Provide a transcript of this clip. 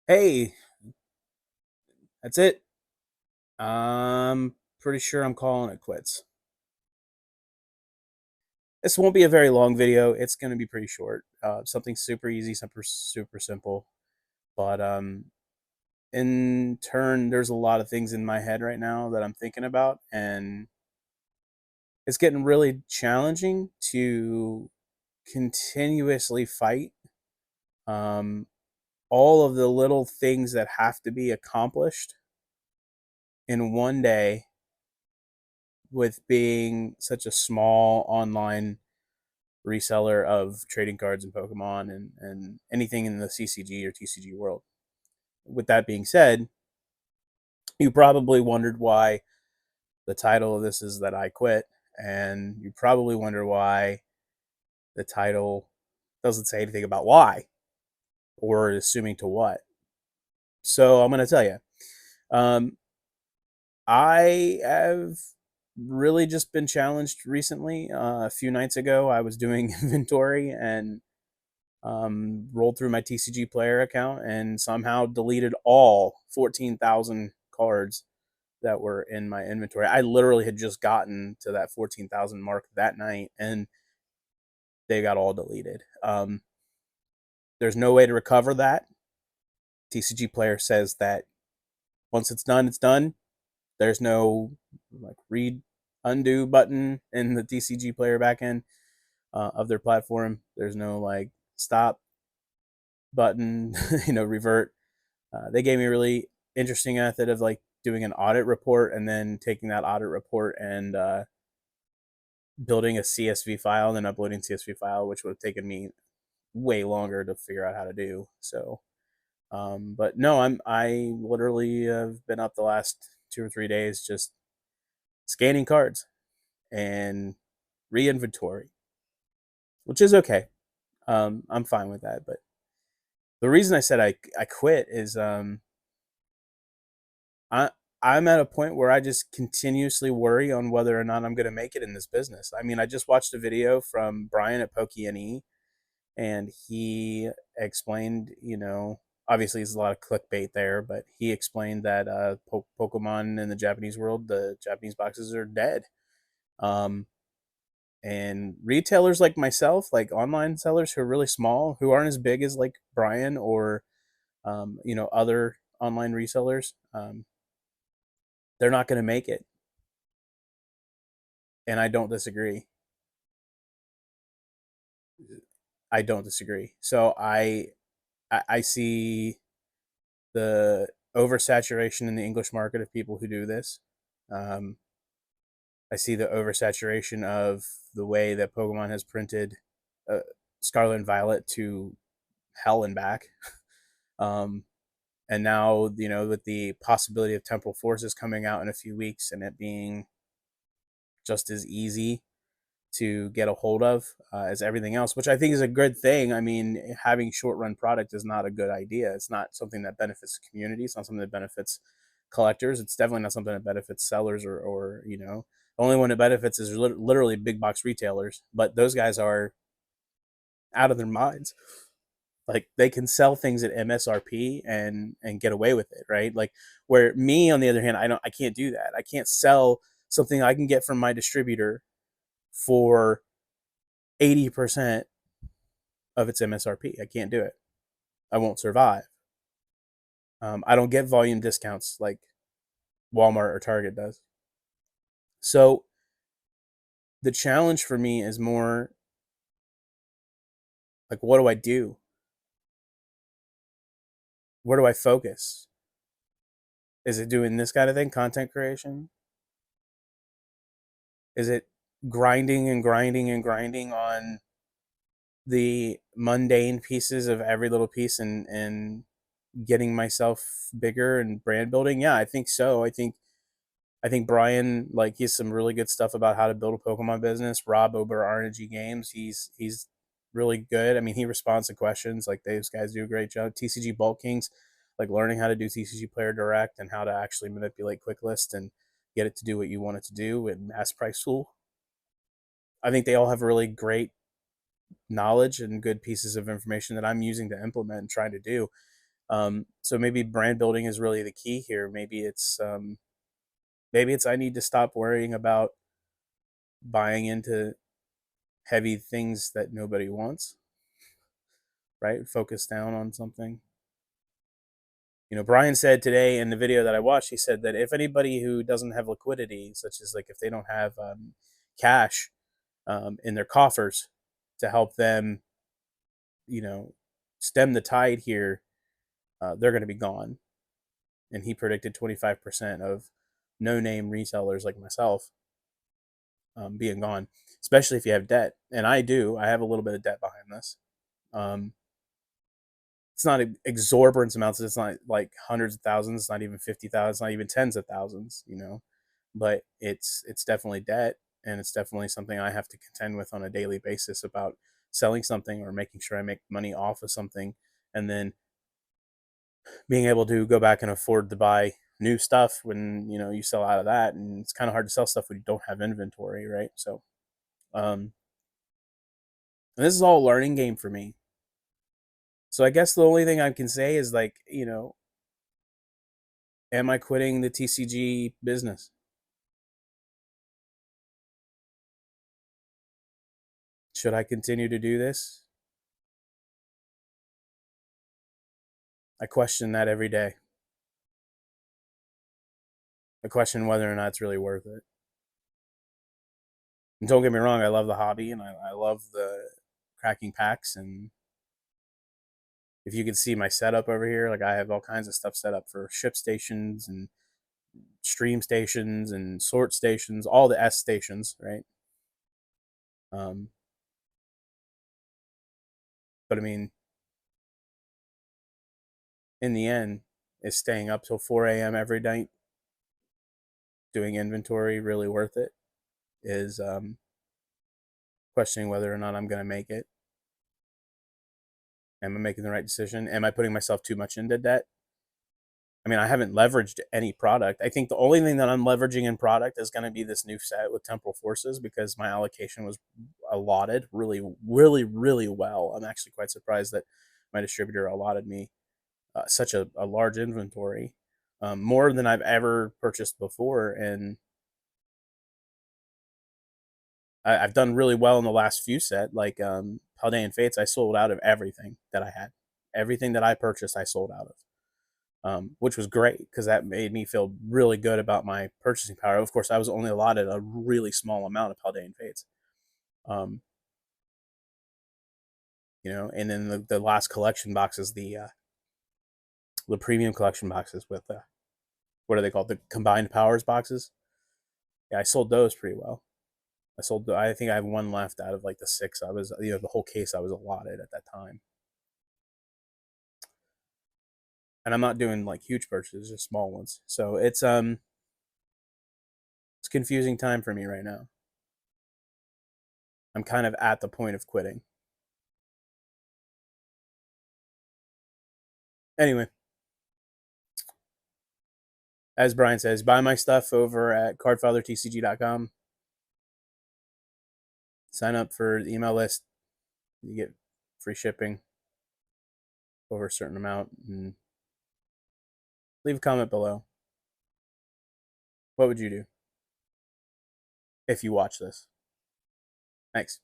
Hey, that's it. I'm pretty sure I'm calling it quits. This won't be a very long video. It's going to be pretty short. Something super easy, super simple. But in turn, there's a lot of things in my head right now that I'm thinking about, and it's getting really challenging to continuously fight um, all of the little things that have to be accomplished in one day with being such a small online reseller of trading cards and Pokemon and anything in the CCG or TCG world. With that being said, you probably wondered why the title of this is that I quit, and you probably wonder why the title doesn't say anything about why or assuming to what. So I'm going to tell you. Um, I have really just been challenged recently. A few nights ago, I was doing inventory and rolled through my TCG player account and somehow deleted all 14,000 cards that were in my inventory. I literally had just gotten to that 14,000 mark that night and they got all deleted. There's no way to recover that. TCG player says that once it's done, it's done. There's no like read undo button in the TCG player backend of their platform. There's no like stop button, revert. They gave me a really interesting method of like doing an audit report and then taking that audit report and building a CSV file and then uploading CSV file, which would have taken me way longer to figure out how to do. So, but no, I literally have been up the last 2 or 3 days just scanning cards and re-inventory, which is okay. I'm fine with that. But the reason I said I quit is I I'm at a point where I just continuously worry on whether or not I'm going to make it in this business. I mean, I just watched a video from Brian at PokeNE, and he explained, obviously there's a lot of clickbait there, but he explained that Pokemon in the Japanese world, the Japanese boxes are dead. Um, and retailers like myself, like online sellers who are really small, who aren't as big as like Brian or other online resellers, they're not going to make it, and I don't disagree. I don't disagree. So I see the oversaturation in the English market of people who do this. Um, I see the oversaturation of the way that Pokemon has printed uh, Scarlet and Violet to hell and back. Um, and now, with the possibility of Temporal Forces coming out in a few weeks and it being just as easy to get a hold of as everything else, which I think is a good thing. I mean, having short run product is not a good idea. It's not something that benefits the community. It's not something that benefits collectors. It's definitely not something that benefits sellers or the only one it benefits is literally big box retailers. But those guys are out of their minds. Like they can sell things at MSRP and get away with it, right? Like where me on the other hand, I can't do that. I can't sell something I can get from my distributor for 80% of its MSRP. I can't do it. I won't survive. I don't get volume discounts like Walmart or Target does. So the challenge for me is more like, what do I do? Where do I focus? Is it doing this kind of thing, content creation? Is it grinding and grinding and grinding on the mundane pieces of every little piece and getting myself bigger and brand building? Yeah, I think so. I think Brian, like, he's some really good stuff about how to build a Pokemon business. Rob over RNG Games, he's really good. I mean, he responds to questions. Like those guys do a great job. TCG Bulk Kings, like learning how to do TCG Player Direct and how to actually manipulate Quick List and get it to do what you want it to do with Mass Price Tool. I think they all have really great knowledge and good pieces of information that I'm using to implement and trying to do. So maybe brand building is really the key here. Maybe it's I need to stop worrying about buying into heavy things that nobody wants, right? Focus down on something. Brian said today in the video that I watched, he said that if anybody who doesn't have liquidity, such as like if they don't have cash in their coffers to help them, you know, stem the tide here, they're going to be gone. And he predicted 25% of no-name resellers like myself being gone, especially if you have debt. And I do. I have a little bit of debt behind this. Um, it's not exorbitant amounts. It's not like hundreds of thousands. It's not even 50,000. It's not even tens of thousands. But it's definitely debt, and it's definitely something I have to contend with on a daily basis about selling something or making sure I make money off of something, and then being able to go back and afford to buy new stuff when you sell out of that. And it's kind of hard to sell stuff when you don't have inventory, right? So and this is all a learning game for me. So I guess the only thing I can say is, like, am I quitting the TCG business? Should I continue to do this? I question that every day. I question whether or not it's really worth it. And don't get me wrong, I love the hobby, and I love the cracking packs. And if you can see my setup over here, like, I have all kinds of stuff set up for ship stations and stream stations and sort stations, all the S stations, right? Um, but I mean, in the end, is staying up till 4 a.m. every night doing inventory really worth it? Is questioning whether or not I'm going to make it. Am I making the right decision? Am I putting myself too much into debt? I mean, I haven't leveraged any product. I think the only thing that I'm leveraging in product is going to be this new set with Temporal Forces, because my allocation was allotted really, really, really well. I'm actually quite surprised that my distributor allotted me such a large inventory, more than I've ever purchased before. And I've done really well in the last few set, like Paldean Fates. I sold out of everything that I had. Everything that I purchased, I sold out of. Which was great because that made me feel really good about my purchasing power. Of course, I was only allotted a really small amount of Paldean Fates. And then the last collection boxes, the premium collection boxes with what are they called? The combined powers boxes. Yeah, I sold those pretty well. I think I have one left out of like the six. I was, the whole case I was allotted at that time. And I'm not doing like huge purchases, just small ones. So it's a confusing time for me right now. I'm kind of at the point of quitting. Anyway, as Brian says, buy my stuff over at cardfathertcg.com. Sign up for the email list. You get free shipping over a certain amount. And leave a comment below. What would you do if you watch this? Thanks.